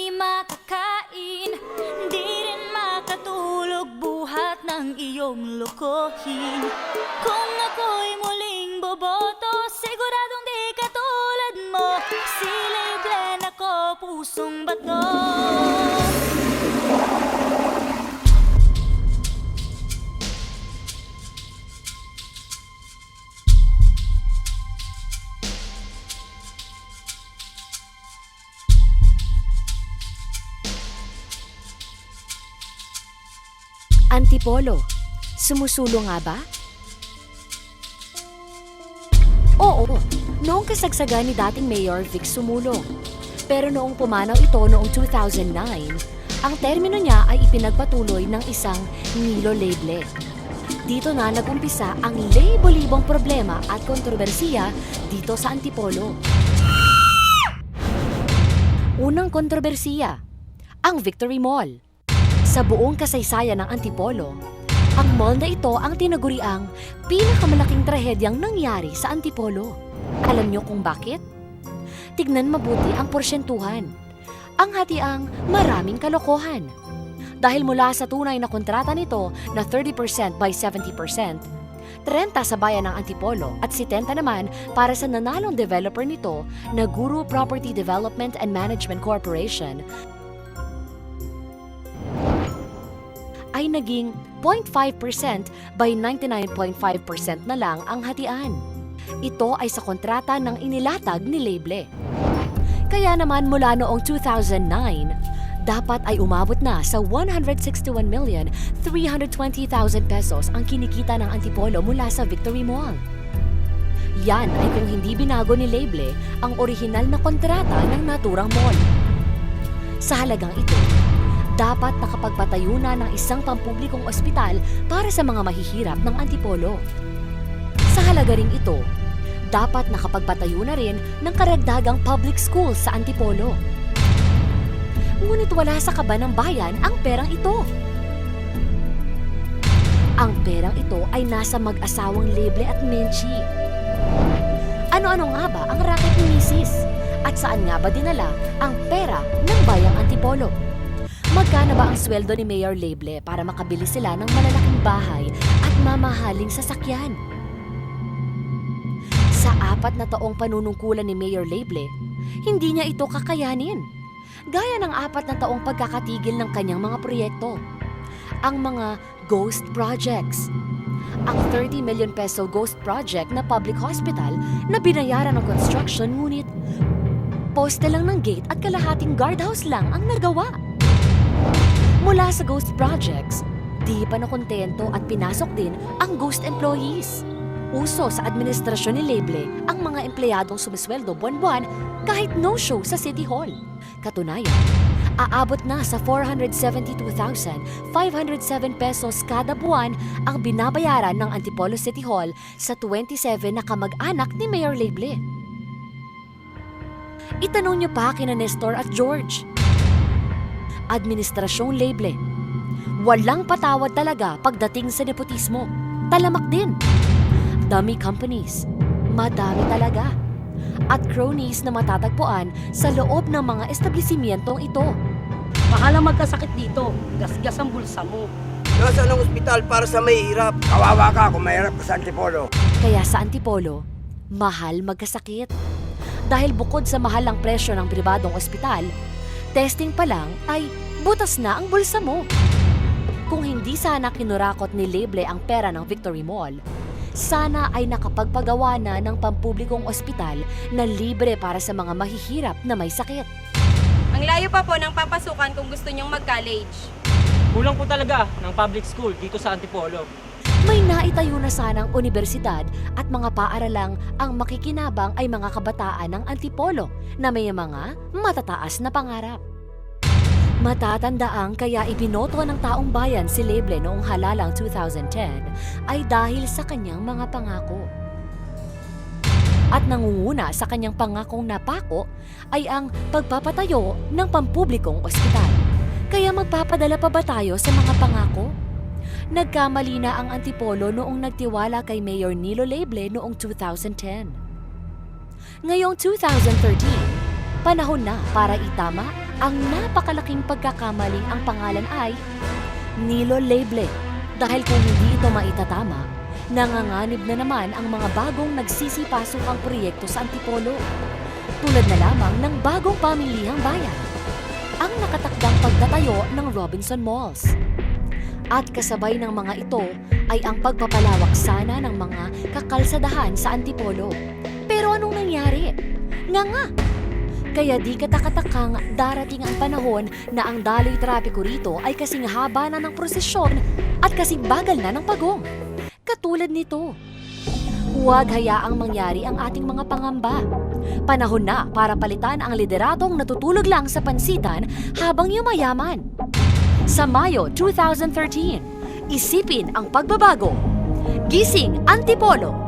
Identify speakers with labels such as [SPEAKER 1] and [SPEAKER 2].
[SPEAKER 1] di makakain, di rin makatulog buhat ng iyong lokohin. Kung ako'y muling boboto, siguradong di katulad mo. Silay-glen ako, pusong bato.
[SPEAKER 2] Antipolo, sumusulo nga ba? Oo, noong kasagsagan ni dating Mayor Vic Sumulo. Pero noong pumanaw ito noong 2009, ang termino niya ay ipinagpatuloy ng isang Nilo Leble. Dito na nagumpisa ang libo-libong problema at kontrobersiya dito sa Antipolo. Unang kontrobersiya, ang Victory Mall. Sa buong kasaysayan ng Antipolo, ang mall na ito ang tinaguriang pinakamalaking trahedyang nangyari sa Antipolo. Alam niyo kung bakit? Tignan mabuti ang porsyentuhan. Ang hatiang maraming kalokohan. Dahil mula sa tunay na kontrata nito na 30% by 70%, 30 sa bayan ng Antipolo at 70 naman para sa nanalong developer nito na Guru Property Development and Management Corporation, ay naging 0.5% by 99.5% na lang ang hatian. Ito ay sa kontrata ng inilatag ni Leble. Kaya naman mula noong 2009, dapat ay umabot na sa 161,320,000 pesos ang kinikita ng Antipolo mula sa Victory Mall. Yan ay kung hindi binago ni Leble ang orihinal na kontrata ng naturang mall. Sa halagang ito, dapat nakapagpatayo na ng isang pampublikong ospital para sa mga mahihirap ng Antipolo. Sa halaga ring ito, dapat nakapagpatayo na rin ng karagdagang public school sa Antipolo. Ngunit wala sa kaba ng bayan ang perang ito. Ang perang ito ay nasa mag-asawang Leble at Menchi. Ano-ano nga ba ang racket ni Mrs.? At saan nga ba dinala ang pera ng bayang Antipolo? Magkano ba ang sweldo ni Mayor Leble para makabili sila ng malalaking bahay at mamahaling sasakyan? Sa 4 na taong panunungkulan ni Mayor Leble, hindi niya ito kakayanin. Gaya ng 4 na taong pagkakatigil ng kanyang mga proyekto. Ang mga ghost projects. Ang 30 million peso ghost project na public hospital na binayaran ng construction ngunit poste lang ng gate at kalahating guardhouse lang ang nagawa. Mula sa ghost projects, di pa nakontento at pinasok din ang ghost employees. Uso sa administrasyon ni Leble ang mga empleyadong sumisweldo buwan-buwan kahit no-show sa City Hall. Katunayan, aabot na sa 472,507 pesos kada buwan ang binabayaran ng Antipolo City Hall sa 27 na kamag-anak ni Mayor Leble. Itanong niyo pa kina Nestor at George. Administrasyong Leble, walang patawad talaga pagdating sa nepotismo. Talamak din. Dummy companies, madami talaga. At cronies na matatagpuan sa loob ng mga establishmentong ito.
[SPEAKER 3] Baka magkasakit dito, gasgas ang bulsa mo.
[SPEAKER 4] Nasaan ang ospital para sa mahihirap? Kawawa ka kung mahirap ka sa Antipolo.
[SPEAKER 2] Kaya sa Antipolo, mahal magkasakit. Dahil bukod sa mahal ang presyo ng pribadong ospital, testing pa lang ay butas na ang bulsa mo. Kung hindi sana kinurakot ni Leble ang pera ng Victory Mall, sana ay nakapagpagawa na ng pampublikong ospital na libre para sa mga mahihirap na may sakit.
[SPEAKER 5] Ang layo pa po ng papasukan kung gusto nyong mag-college.
[SPEAKER 3] Kulang po talaga ng public school dito sa Antipolo.
[SPEAKER 2] May naitayo na sanang universidad at mga paaralang ang makikinabang ay mga kabataan ng Antipolo na may mga matataas na pangarap. Matatandaang kaya ibinoto ng taong bayan si Leble noong halalang 2010 ay dahil sa kanyang mga pangako. At nangunguna sa kanyang pangakong napako ay ang pagpapatayo ng pampublikong ospital. Kaya magpapadala pa ba tayo sa mga pangako? Nagkamali na ang Antipolo noong nagtiwala kay Mayor Nilo Leble noong 2010. Ngayong 2013, panahon na para itama Ang napakalaking pagkakamaling ang pangalan ay Nilo Leble. Dahil kung hindi ito maitatama, nanganganib na naman ang mga bagong nagsisipasokang proyekto sa Antipolo. Tulad na lamang ng bagong pamilihang bayan, ang nakatakdang pagtatayo ng Robinson Malls. At kasabay ng mga ito ay ang pagpapalawak sana ng mga kakalsadahan sa Antipolo. Pero anong nangyari? Nga! Kaya di katakatakang darating ang panahon na ang daloy trapiko rito ay kasing haba na ng prosesyon at kasing bagal na ng pagong. Katulad nito. Huwag hayaang mangyari ang ating mga pangamba. Panahon na para palitan ang lideratong natutulog lang sa pansitan habang yumayaman. Sa Mayo 2013, isipin ang pagbabago. Gising Antipolo!